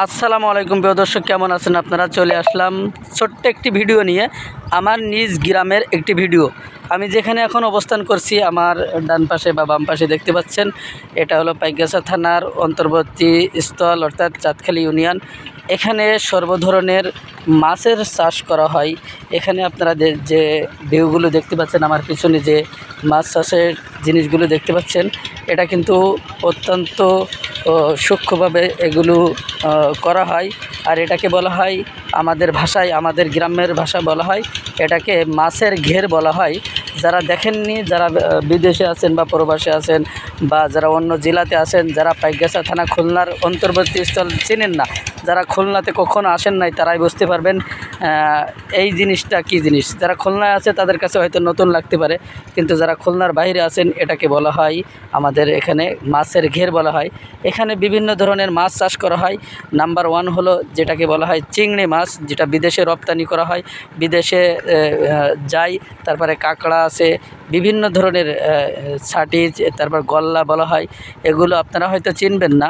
আসসালামু আলাইকুম প্রিয় দর্শক, কেমন আছেন আপনারা? চলে আসলাম ছোট্ট একটি ভিডিও নিয়ে, আমার নিজ গ্রামের একটি ভিডিও। আমি যেখানে এখন অবস্থান করছি, আমার ডান পাশে বা বাম পাশে দেখতে পাচ্ছেন, এটা হলো পাইকগাছা থানার অন্তর্বর্তী স্থল, অর্থাৎ চাঁদখালী ইউনিয়ন। এখানে সর্বধরনের মাছের চাষ করা হয়। এখানে আপনারা যে ভিউগুলো দেখতে পাচ্ছেন, আমার পিছনে যে মাছ চাষের জিনিসগুলো দেখতে পাচ্ছেন, এটা কিন্তু অত্যন্ত সূক্ষ্মভাবে এগুলো করা হয়। আর এটাকে বলা হয়, আমাদের ভাষায়, আমাদের গ্রামের ভাষা বলা হয়, এটাকে মাছের ঘের বলা হয়। যারা দেখেননি, যারা বিদেশে আছেন বা প্রবাসে আছেন বা যারা অন্য জেলাতে আছেন, যারা পাইকগাছা থানা খুলনার অন্তর্বর্তী স্থল চেনেন না, যারা খুলনাতে কখনো আসেন নাই, তারাই বুঝতে পারবেন এই জিনিসটা কী জিনিস। যারা খুলনায় আছে তাদের কাছে হয়তো নতুন লাগতে পারে, কিন্তু যারা খুলনার বাইরে আছেন, এটাকে বলা হয় আমাদের এখানে মাছের ঘের বলা হয়। এখানে বিভিন্ন ধরনের মাছ চাষ করা হয়। নাম্বার ওয়ান হলো যেটাকে বলা হয় চিংড়ি মাছ, যেটা বিদেশে রপ্তানি করা হয়, বিদেশে যায়। তারপরে কাঁকড়া আছে, বিভিন্ন ধরনের ছাটিজ, তারপর গল্লা বলা হয়। এগুলো আপনারা হয়তো চিনবেন না,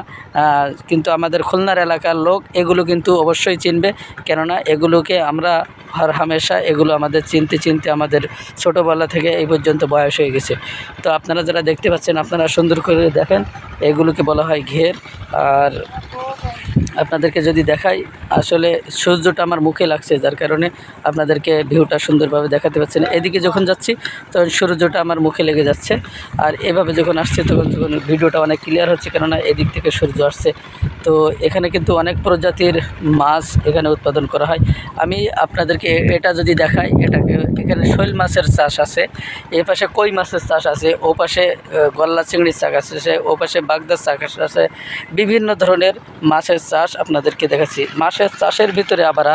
কিন্তু আমাদের খুলনার এলাকার লোক এগুলো কিন্তু অবশ্যই চিনবে, কেননা এগুলোকে আমরা হর হামেশা এগুলো আমাদের চিনতে চিনতে আমাদের ছোটোবেলা থেকে এই পর্যন্ত বয়স হয়ে গেছে। তো আপনারা যারা দেখতে পাচ্ছেন, আপনারা সুন্দর করে দেখেন, এগুলোকে বলা হয় ঘের। আর আপনাদেরকে যদি দেখাই, আসলে সূর্যটা আমার মুখে লাগছে, যার কারণে আপনাদেরকে ভিউটা সুন্দরভাবে দেখাতে পাচ্ছি না। এদিকে যখন যাচ্ছি তখন সূর্যটা আমার মুখে লেগে যাচ্ছে, আর এভাবে যখন আসছে তখন ভিডিওটা অনেক ক্লিয়ার হচ্ছে, কেননা এদিক থেকে সূর্য আসছে। তো এখানে কিন্তু অনেক প্রজাতির মাছ এখানে উৎপাদন করা হয়। আমি আপনাদেরকে এটা যদি দেখাই, এখানে শৈল মাছের চাষ আছে, এ পাশে কই মাছের চাষ আছে, ও পাশে গলদা চিংড়ির চাষ আছে, ও পাশে বাগদার চাষ আছে, বিভিন্ন ধরনের মাছের চাষ আপনাদেরকে দেখাচ্ছি। মাছের চাষের ভিতরে আবার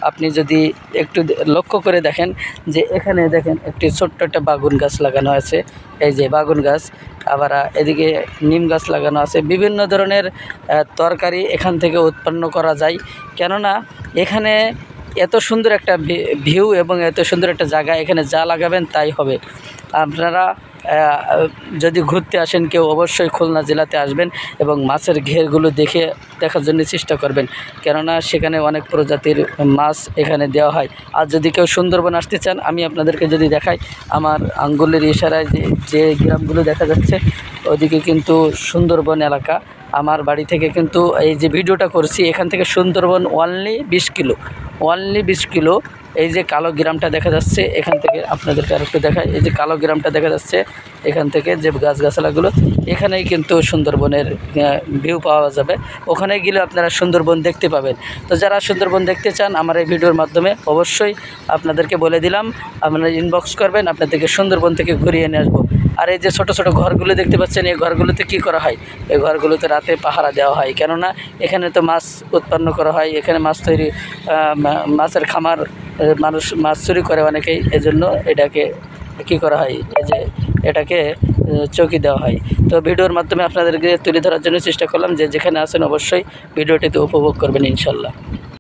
আপনি যদি একটু লক্ষ্য করে দেখেন, যে এখানে দেখেন একটি ছোট্ট একটা বাগুন গাছ লাগানো আছে, এই যে বাগুন গাছ। আবার এদিকে নিম গাছ লাগানো আছে। বিভিন্ন ধরনের তরকারি এখান থেকে উৎপন্ন করা যায়, কেননা এখানে এত সুন্দর একটা ভিউ এবং এত সুন্দর একটা জায়গা, এখানে যা লাগাবেন তাই হবে। আপনারা যদি ঘুরতে আসেন, কেউ অবশ্যই খুলনা জেলাতে আসবেন এবং মাছের ঘেরগুলো দেখার জন্য চেষ্টা করবেন, কেননা সেখানে অনেক প্রজাতির মাছ এখানে দেওয়া হয়। আর যদি কেউ সুন্দরবন আসতে চান, আমি আপনাদেরকে যদি দেখাই, আমার আঙ্গুলের ইশারায় যে গ্রামগুলো দেখা যাচ্ছে, ওদিকে কিন্তু সুন্দরবন এলাকা। আমার বাড়ি থেকে কিন্তু এই যে ভিডিওটা করছি, এখান থেকে সুন্দরবন অনলি 20 কিলো। এই যে কালো গ্রামটা দেখা যাচ্ছে, এখান থেকে আপনাদেরকে আরেকটু দেখাই, এই যে কালো গ্রামটা দেখা যাচ্ছে, এখান থেকে যে গাছগাছালাগুলো, এখানেই কিন্তু সুন্দরবনের ভিউ পাওয়া যাবে। ওখানে গেলে আপনারা সুন্দরবন দেখতে পাবেন। তো যারা সুন্দরবন দেখতে চান, আমার এই ভিডিওর মাধ্যমে অবশ্যই আপনাদেরকে বলে দিলাম, আপনারা ইনবক্স করবেন, আপনাদেরকে সুন্দরবন থেকে ঘুরিয়ে নিয়ে আসবো। আর এই যে ছোটো ছোটো ঘরগুলো দেখতে পাচ্ছেন, এই ঘরগুলোতে কী করা হয়? এই ঘরগুলোতে রাতে পাহারা দেওয়া হয়, কেননা এখানে তো মাছ উৎপন্ন করা হয়, এখানে মাছ তৈরি, মাছের খামার, মানুষ মাছ চুরি করে অনেকেই, এজন্য এটাকে কী করা হয়, এই যে এটাকে চৌকি দেওয়া হয়। তো ভিডিওর মাধ্যমে আপনাদেরকে তুলে ধরার জন্য চেষ্টা করলাম, যে যেখানে আছেন অবশ্যই ভিডিওটিতে উপভোগ করবেন ইনশাল্লাহ।